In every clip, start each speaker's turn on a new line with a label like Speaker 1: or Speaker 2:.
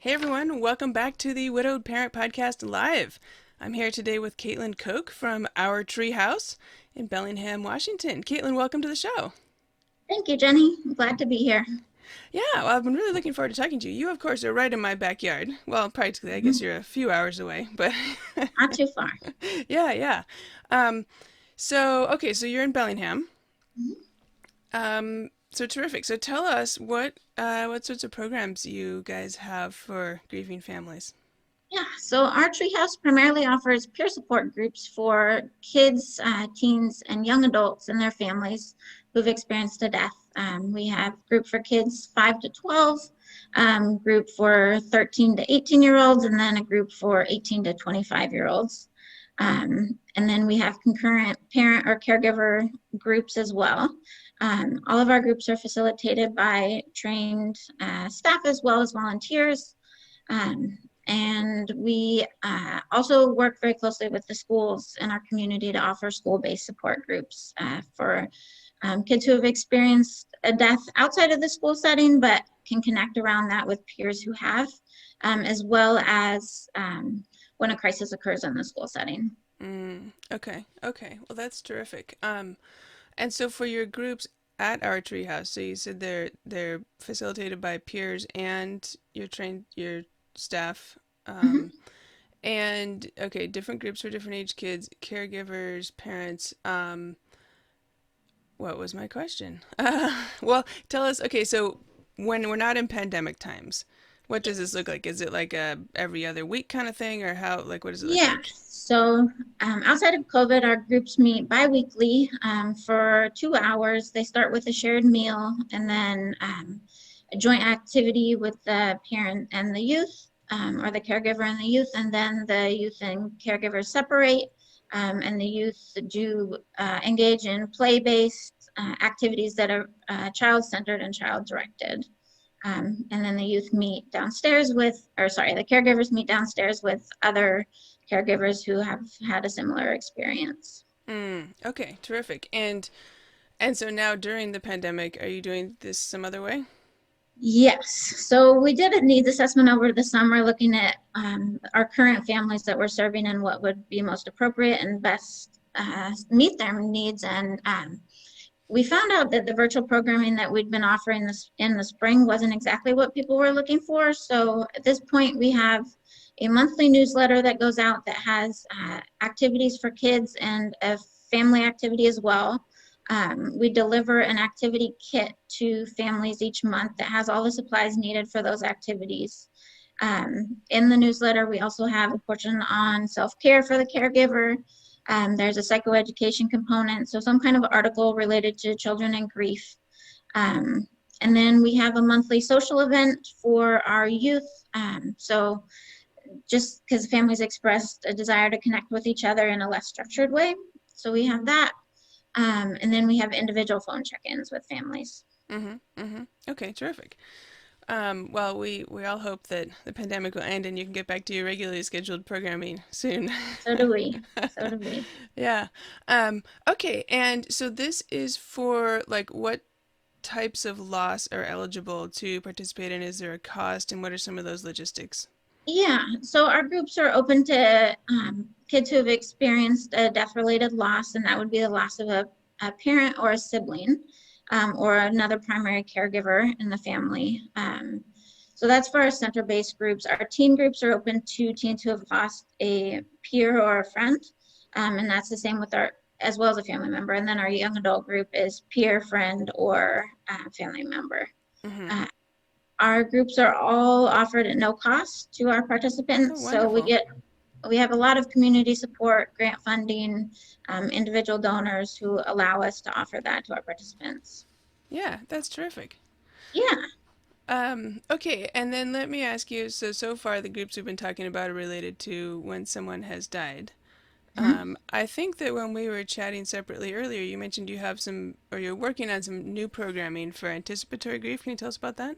Speaker 1: Hey everyone, welcome back to the Widowed Parent Podcast Live. I'm here today with Caitlin Koch from Our TreeHouse in Bellingham, Washington. Caitlin, welcome to the show.
Speaker 2: Thank you, Jenny. I'm glad to be here.
Speaker 1: Yeah, well, I've been really looking forward to talking to you. You, of course, are right in my backyard. Well, practically, I guess
Speaker 2: Mhm.
Speaker 1: you're a few hours away, but
Speaker 2: Not too far.
Speaker 1: yeah, yeah. Um, so you're in Bellingham.
Speaker 2: Mhm.
Speaker 1: So terrific. So tell us what sorts of programs you guys have for grieving families.
Speaker 2: Yeah, so our treehouse primarily offers peer support groups for kids, teens, and young adults and their families who've experienced a death. We have group for kids 5 to 12, group for 13 to 18-year-olds, and then a group for 18 to 25-year-olds. And then we have concurrent parent or caregiver groups as well. All of our groups are facilitated by trained staff as well as volunteers. Um, and we also work very closely with the schools in our community to offer school-based support groups for kids who have experienced a death outside of the school setting, but can connect around that with peers who have, as well as when a crisis occurs in the school setting.
Speaker 1: Okay, okay. Well, that's terrific. And so for your groups at our treehouse, so you said they're facilitated by peers and your staff. Um,
Speaker 2: Mhm.
Speaker 1: and okay, different groups for different age kids, caregivers, parents. What was my question? Well, tell us. Okay, so when we're not in pandemic times, what does this look like? Is it like a every other week kind of thing, or how? Like, what does it look
Speaker 2: Yeah,
Speaker 1: like?
Speaker 2: so outside of COVID, our groups meet biweekly for 2 hours. They start with a shared meal and then a joint activity with the parent and the youth, or the caregiver and the youth, and then the youth and caregivers separate, and the youth do engage in play-based activities that are child-centered and child-directed. And then the youth meet downstairs with, or sorry, the caregivers meet downstairs with other caregivers who have had a similar experience.
Speaker 1: Okay, terrific. And so now during the pandemic, are you doing this some other way?
Speaker 2: Yes, so we did a needs assessment over the summer looking at our current families that we're serving and what would be most appropriate and best meet their needs. And we found out that the virtual programming that we'd been offering this in the spring wasn't exactly what people were looking for. So at this point, we have a monthly newsletter that goes out that has activities for kids and a family activity as well. We deliver an activity kit to families each month that has all the supplies needed for those activities. In the newsletter, we also have a portion on self-care for the caregiver. There's a psychoeducation component, so some kind of article related to children and grief. Um, and then we have a monthly social event for our youth. So just because families expressed a desire to connect with each other in a less structured way. So we have that. And then we have individual phone check-ins with families.
Speaker 1: Mm-hmm. Mm-hmm. Okay, terrific. Well, we all hope that the pandemic will end and you can get back to your regularly scheduled programming soon.
Speaker 2: So do we. So do we.
Speaker 1: Yeah. Okay, and so this is for like what types of loss are eligible to participate in? Is there a cost, and what are some of those logistics?
Speaker 2: Yeah, so our groups are open to kids who have experienced a death-related loss, and that would be the loss of a parent or a sibling, or another primary caregiver in the family. So that's for our center-based groups. Our teen groups are open to teens who have lost a peer or a friend, and that's the same with our, as well as a family member. And then our young adult group is peer, friend, or family member.
Speaker 1: Mm-hmm.
Speaker 2: Uh, our groups are all offered at no cost to our
Speaker 1: Oh,
Speaker 2: participants. So
Speaker 1: wonderful.
Speaker 2: we have a lot of community support, grant funding, individual donors who allow us to offer that to our participants.
Speaker 1: Yeah, that's terrific.
Speaker 2: Yeah.
Speaker 1: Okay, and then let me ask you, so far the groups we've been talking about are related to when someone has died.
Speaker 2: Mhm.
Speaker 1: I think that when we were chatting separately earlier, you mentioned you have some, or you're working on some new programming for anticipatory grief. Can you tell us about that?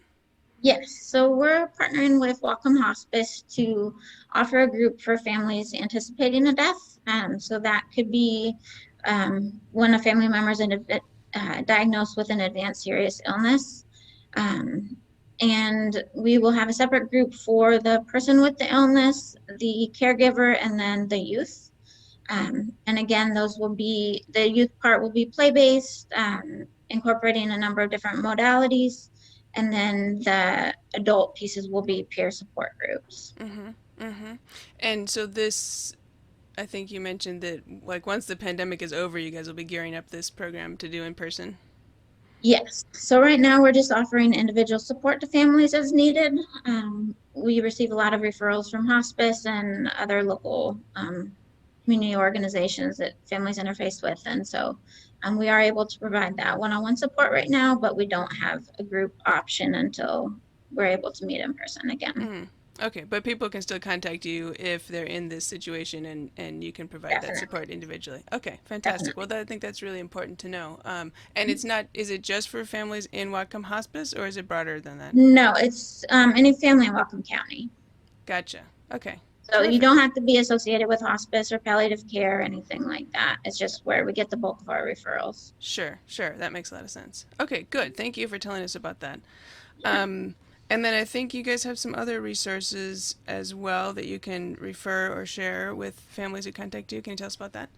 Speaker 2: Yes. So we're partnering with Welcome Hospice to offer a group for families anticipating a death. So that could be when a family member is diagnosed with an advanced serious illness. Um, And we will have a separate group for the person with the illness, the caregiver, and then the youth. And again, those will be, the youth part will be play-based, incorporating a number of different modalities. And then the adult pieces will be peer support groups.
Speaker 1: Mm-hmm. Mm-hmm. And so this, I think you mentioned that like once the pandemic is over, you guys will be gearing up this program to do in person.
Speaker 2: Yes. So right now we're just offering individual support to families as needed. We receive a lot of referrals from hospice and other local community organizations that families interface with. And so we are able to provide that one-on-one support right now, but we don't have a group option until we're able to meet in person again.
Speaker 1: Mm. Okay, but people can still contact you if they're in this situation, and you can provide that
Speaker 2: Definitely.
Speaker 1: support individually. Okay, fantastic. Well,
Speaker 2: Definitely.
Speaker 1: that, I think that's really important to know. And it's not, is it just for families in Whatcom Hospice, or is it broader than that?
Speaker 2: No, it's any family in Whatcom County.
Speaker 1: Gotcha. Okay,
Speaker 2: So you
Speaker 1: terrific.
Speaker 2: don't have to be associated with hospice or palliative care or anything like that. It's just where we get the bulk of our referrals.
Speaker 1: Sure, sure. That makes a lot of sense. Okay, good. Thank you for telling us about that.
Speaker 2: Yeah.
Speaker 1: Um, and then I think you guys have some other resources as well that you can refer or share with families who contact you. Can you tell us about that?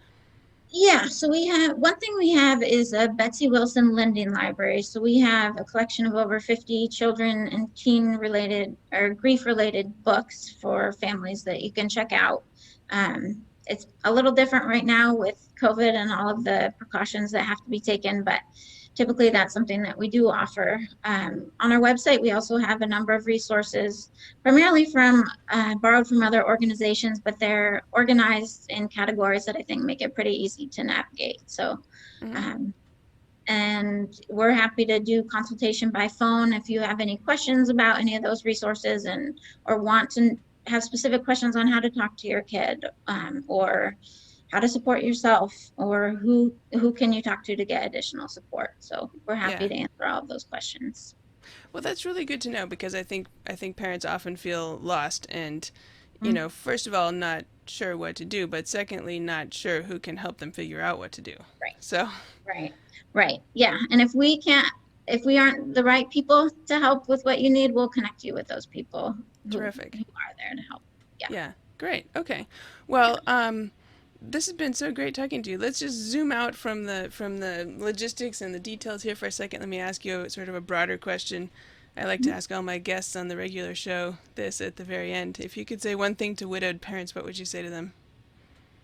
Speaker 2: Yeah, so we have one thing we have is a Betsy Wilson lending library. So we have a collection of over 50 children and teen related or grief related books for families that you can check out. It's a little different right now with COVID and all of the precautions that have to be taken, but typically that's something that we do offer. On our website, we also have a number of resources, primarily from borrowed from other organizations, but they're organized in categories that I think make it pretty easy to navigate. So,
Speaker 1: Mm-hmm.
Speaker 2: um, and we're happy to do consultation by phone if you have any questions about any of those resources and or want to have specific questions on how to talk to your kid, or how to support yourself, or who can you talk to get additional support. So we're happy
Speaker 1: Yeah.
Speaker 2: to answer all of those questions.
Speaker 1: Well, that's really good to know because I think parents often feel lost and,
Speaker 2: Mm-hmm.
Speaker 1: first of all, not sure what to do, but secondly, not sure who can help them figure out what to do.
Speaker 2: Right.
Speaker 1: So,
Speaker 2: Right. Right. Yeah. And if we aren't the right people to help with what you need, we'll connect you with those people who
Speaker 1: terrific.
Speaker 2: are there to help. Yeah.
Speaker 1: Yeah. Great. Okay. Well,
Speaker 2: Yeah.
Speaker 1: this has been so great talking to you. Let's just zoom out from the logistics and the details here for a second. Let me ask you sort of a broader question. I like to ask all my guests on the regular show this at the very end. If you could say one thing to widowed parents, what would you say to them?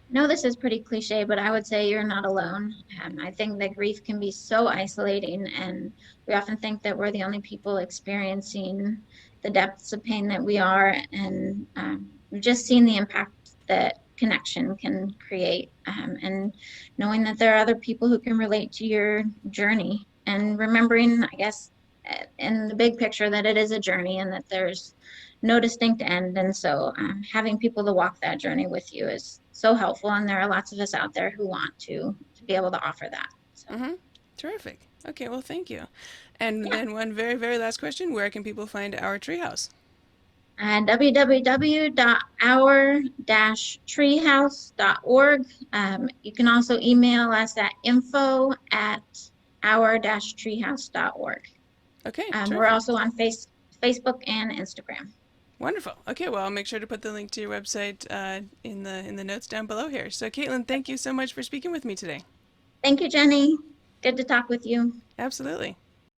Speaker 2: No, this is pretty cliche, but I would say you're not alone. I think that grief can be so isolating, and we often think that we're the only people experiencing the depths of pain that we are. And we've just seen the impact that connection can create, and knowing that there are other people who can relate to your journey, and remembering, I guess, in the big picture, that it is a journey and that there's no distinct end. And so having people to walk that journey with you is so helpful. And there are lots of us out there who want to be able to offer that. So
Speaker 1: Mm-hmm. Terrific. Okay, well, thank you. And
Speaker 2: yeah,
Speaker 1: then one very, very last question. Where can people find our treehouse?
Speaker 2: www.our-treehouse.org. You can also email us at info@our-treehouse.org.
Speaker 1: Okay,
Speaker 2: We're
Speaker 1: terrific.
Speaker 2: also on Facebook and Instagram.
Speaker 1: Wonderful. Okay, well, I'll make sure to put the link to your website in the notes down below here. So, Caitlin, thank you so much for speaking with me today.
Speaker 2: Thank you, Jenny. Good to talk with you.
Speaker 1: Absolutely.